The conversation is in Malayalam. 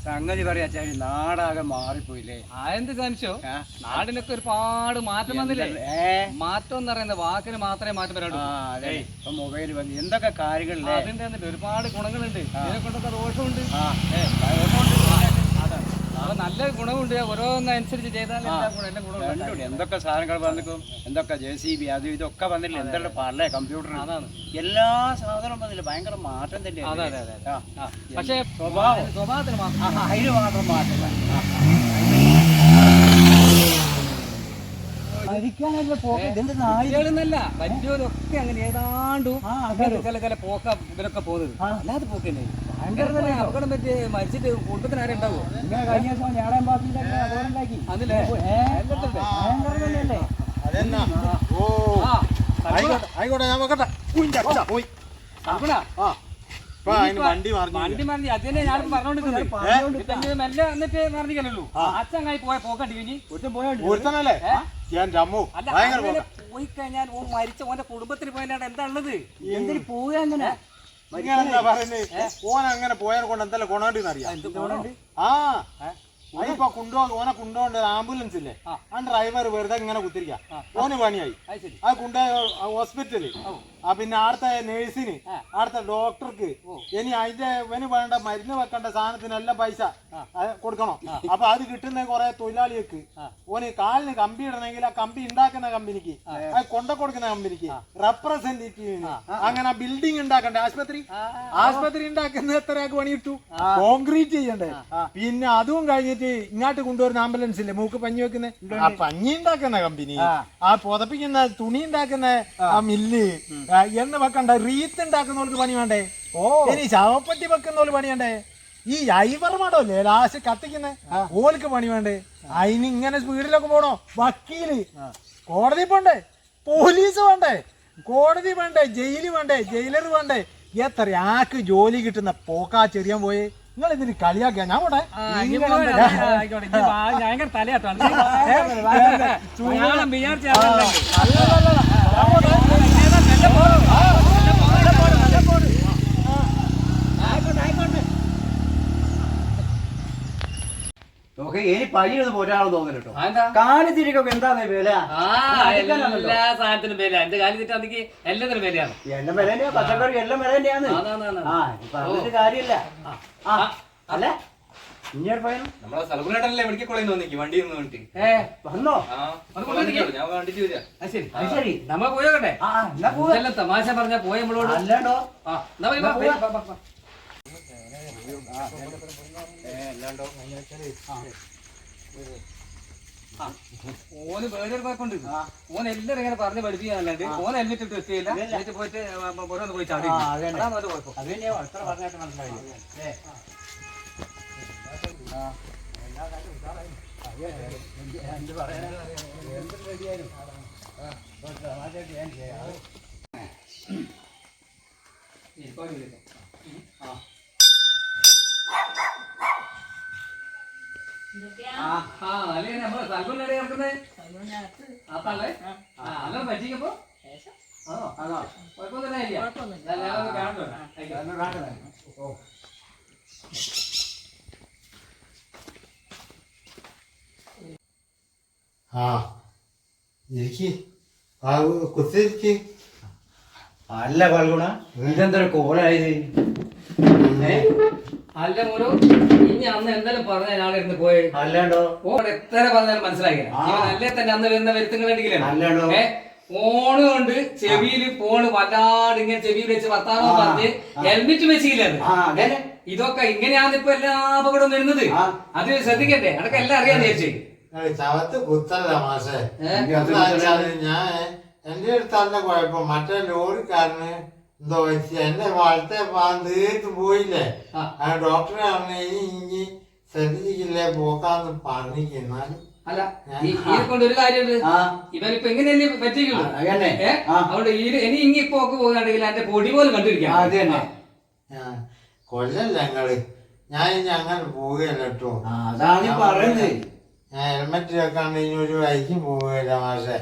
സംഗതി പറയാ നാടാകെ മാറിപ്പോയില്ലേ? എന്ത് കാണിച്ചോ? നാടിനൊക്കെ ഒരുപാട് മാറ്റം വന്നില്ലേ? മാറ്റം എന്ന് പറയുന്നത് വാക്കിന് മാത്രമേ മാറ്റം വരാറുള്ളൂ. ഇപ്പൊ മൊബൈൽ വന്നു, എന്തൊക്കെ കാര്യങ്ങളില്ലേ? അതിന്റെ എന്നിട്ട് ഒരുപാട് ഗുണങ്ങളുണ്ട്, ഇതിനെ കൊണ്ടൊക്കെ ദോഷമുണ്ട്. അപ്പൊ നല്ല ഗുണമുണ്ട്, ഓരോന്നനുസരിച്ച് ചെയ്താൽ എന്തൊക്കെ സാധനങ്ങൾ വന്നിക്കും, എന്തൊക്കെ JCB അത് ഇതൊക്കെ വന്നില്ല. എന്തൊക്കെ പല കമ്പ്യൂട്ടർ, അതാണ് എല്ലാ സാധനവും വന്നില്ല. ഭയങ്കര മാറ്റം തന്നെയാണ്. അതെ അതെ അതെ. പക്ഷെ സ്വഭാവത്തിന് മാത്രം അതിന് മാത്രം മാറ്റില്ല. ല്ല വലിയവരൊക്കെ അങ്ങനെ ഏതാണ്ടും ചില പോക്ക ഇവരൊക്കെ പോകുന്നത്. അല്ലാതെ പോക്കന്നെ അപകടം പറ്റി മരിച്ചിട്ട് കുടുംബത്തിന് ആരും ഉണ്ടാവോ? ആയിക്കോട്ടെ, ഞാൻ വെക്കട്ടെ. വണ്ടി മറിഞ്ഞ് അത് തന്നെ ഞാൻ പറഞ്ഞോണ്ടിരിക്കുന്നത്. മെല്ലെ എന്നിട്ട് മറിഞ്ഞിക്കല്ലോ. അച്ഛനായി പോയ പോക്കണ്ടി കഴിഞ്ഞ് പോയി കഴിഞ്ഞാൽ ഓ മരിച്ച ഓന്റെ കുടുംബത്തിന് പോയാലാണ് എന്താ ഉള്ളത്? എന്തിന് പോവുക? അങ്ങനെ ഓൻ അങ്ങനെ പോയതിനെ കൊണ്ട് എന്തെല്ലാം ഗുണമുണ്ടെന്ന് അറിയാം. അതിപ്പോ ഓനെ കൊണ്ടുപോകേണ്ട ആംബുലൻസ് ഇല്ലേ, ആ ഡ്രൈവർ വെറുതെ ഇങ്ങനെ കുത്തിരിക്ക. ഓന് പണിയായി. അത് കൊണ്ടുപോയ ഹോസ്പിറ്റല്, പിന്നെ അവിടുത്തെ നേഴ്സിന്, അവിടുത്തെ ഡോക്ടർക്ക്, ഇനി അതിന്റെ ഇവന് വേണ്ട മരുന്ന് വെക്കേണ്ട സാധനത്തിനെല്ലാം പൈസ കൊടുക്കണം. അപ്പൊ അത് കിട്ടുന്ന കുറെ തൊഴിലാളികൾക്ക് ഓന് കാലിന് കമ്പി ഇടണമെങ്കിൽ ആ കമ്പി ഉണ്ടാക്കുന്ന കമ്പനിക്ക്, അത് കൊണ്ട കൊടുക്കുന്ന കമ്പനിക്ക്, റെപ്രസെന്റേറ്റീവിന്, അങ്ങനെ ബിൽഡിംഗ് ഉണ്ടാക്കണ്ടേ, ആശുപത്രി ഉണ്ടാക്കുന്ന എത്രയാൾക്ക് പണി കിട്ടു? കോൺക്രീറ്റ് ചെയ്യണ്ടേ. പിന്നെ അതും കഴിഞ്ഞിട്ട് ഇങ്ങോട്ട് കൊണ്ടുവരുന്ന ആംബുലൻസ് ഇല്ലേ, മൂക്ക് പഞ്ഞി വെക്കുന്ന ആ പഞ്ഞി ഉണ്ടാക്കുന്ന കമ്പനി, ആ പുതപ്പിക്കുന്ന തുണി ഉണ്ടാക്കുന്ന ആ മില്ല് എന്ന് വെക്കണ്ട. റീത്ത് ഉണ്ടാക്കുന്നവർക്ക് പണി വേണ്ടേ? ഇനി ശവപ്പെട്ടി വെക്കുന്നവർക്ക് പണി വേണ്ടേ? ഈ ഐവർ മടല്ലേ ലാസ്റ്റ് കത്തിക്കുന്ന ഓൽക്ക് പണി വേണ്ടേ? അതിന് ഇങ്ങനെ സ്പീഡിലൊക്കെ പോണോ? വക്കീല്, കോടതി പോണ്ടേ, പോലീസ് വേണ്ടേ, കോടതി വേണ്ടേ, ജയില് വേണ്ടേ, ജയിലർ വേണ്ടേ? എത്ര ആക്ക് ജോലി കിട്ടുന്ന പോക്കാ ചെറിയാൻ പോയേ. നിങ്ങൾ ഇതിന് കളിയാക്കിയാ ഞാൻ പോട്ടെ. ഭയങ്കര തലയാട്ടാണ്. ഇനി പയ്യൊന്നും പോരാണോ തോന്നുന്നു കേട്ടോ. കാലിത്തിരിക്കൊക്കെ എന്താ വില? എല്ലാ സാധനത്തിനും വില. എന്റെ കാലിത്തിട്ടാണെങ്കിൽ എല്ലാത്തിനും വിലയാണ്. എല്ലാം വില തന്നെയാ, പച്ചക്കറി എല്ലാം വില തന്നെയാണ്. പറഞ്ഞിട്ട് കാര്യമില്ല. അല്ല ഇഞ്ഞൊരു പയ്യനും നമ്മളെ സ്ഥലത്തിനല്ലേ മെഡിക്കൽ കോളേജിൽ വന്നിക്ക് വണ്ടി ഒന്ന് വേണ്ടി വന്നോ? ഞാൻ വണ്ടിട്ട് വരിക. ശരി, നമ്മ പോയോട്ടെ. തമാശ പറഞ്ഞ പോയ നമ്മളോട് അല്ലാണ്ടോ? ഓന് വേറൊരു കുഴപ്പമുണ്ട്. ഓൻ എല്ലാരും ഇങ്ങനെ പറഞ്ഞ് പഠിപ്പിക്കാനല്ലാണ്ട് ഓൻ ഹെൽമെറ്റ് ഇട്ട് എത്തിയില്ല. ഹെൽമെറ്റ് പോയിട്ട് ഓരോന്ന് പോയി ചാടി. അതാണ് ഓരോ കുഴപ്പം. പറഞ്ഞിട്ട് മനസ്സിലായി. നമ്മള് സൽഗുണ കിടക്കുന്നത് പറ്റിക്കപ്പോ കുഴപ്പമൊന്നുമില്ല. അല്ല ഫൽഗുണ, ഇതെന്തൊരു കോളായത്? അല്ല മോനോ, ഇനി അന്ന് എന്തായാലും പറഞ്ഞ ആളിരുന്ന് പോയി. അല്ലാണ്ടോ? ഓടെ എത്ര പറഞ്ഞാലും മനസ്സിലാക്കില്ല. അല്ലേ തന്നെ അന്ന് വരുന്ന വരുത്തുകളുണ്ടെങ്കിലും അല്ലാണ്ടോ? ഫോണ് കൊണ്ട് ചെവിയില് ഫോണ് വല്ലാണ്ട് ഇങ്ങനെ ചെവിയിൽ വെച്ച് വർത്താനം പറഞ്ഞ് ഹെൽമെറ്റ് വെച്ചില്ല. ഇതൊക്കെ ഇങ്ങനെയാണ് ഇപ്പൊ എല്ലാ അപകടവും വരുന്നത്. അത് ശ്രദ്ധിക്കണ്ടേ? അതൊക്കെ എല്ലാം അറിയാൻ വിചാരിച്ചേ. ചവത്ത് കുത്തല്ല മാഷേ. ഞാൻ എന്റെ അടുത്തല്ല കുഴപ്പം, മറ്റേ ലോറിക്കാരന് എന്തോ എന്നെ വളർത്തെ തീർത്ത് പോയില്ലേ. ആ ഡോക്ടറെ പറഞ്ഞ ഇനി ശ്രദ്ധിച്ചില്ലേ പോക്കാന്ന് പറഞ്ഞിരുന്നാലും. അല്ല കൊണ്ട് ഒരു കാര്യമുണ്ട്, ഇവനിപ്പോ എങ്ങനെയല്ലേ പറ്റിക്കുള്ളൂ. അതുകൊണ്ട് ഇനി ഇങ്ങി പോക്ക് പോകുകയാണെങ്കിൽ എന്റെ പൊടി പോലും കണ്ടിരിക്കാം. കൊല്ലല്ല ഞങ്ങള്, ഞാൻ ഇനി അങ്ങനെ പോവുകയല്ല കേട്ടോ. അതാണ് പറയുന്നത്. ഞാൻ ഹെൽമെറ്റ് വെക്കാണ്ട് ഇനി ഒരു വൈക്ക് പോവുകയല്ല മാഷെ.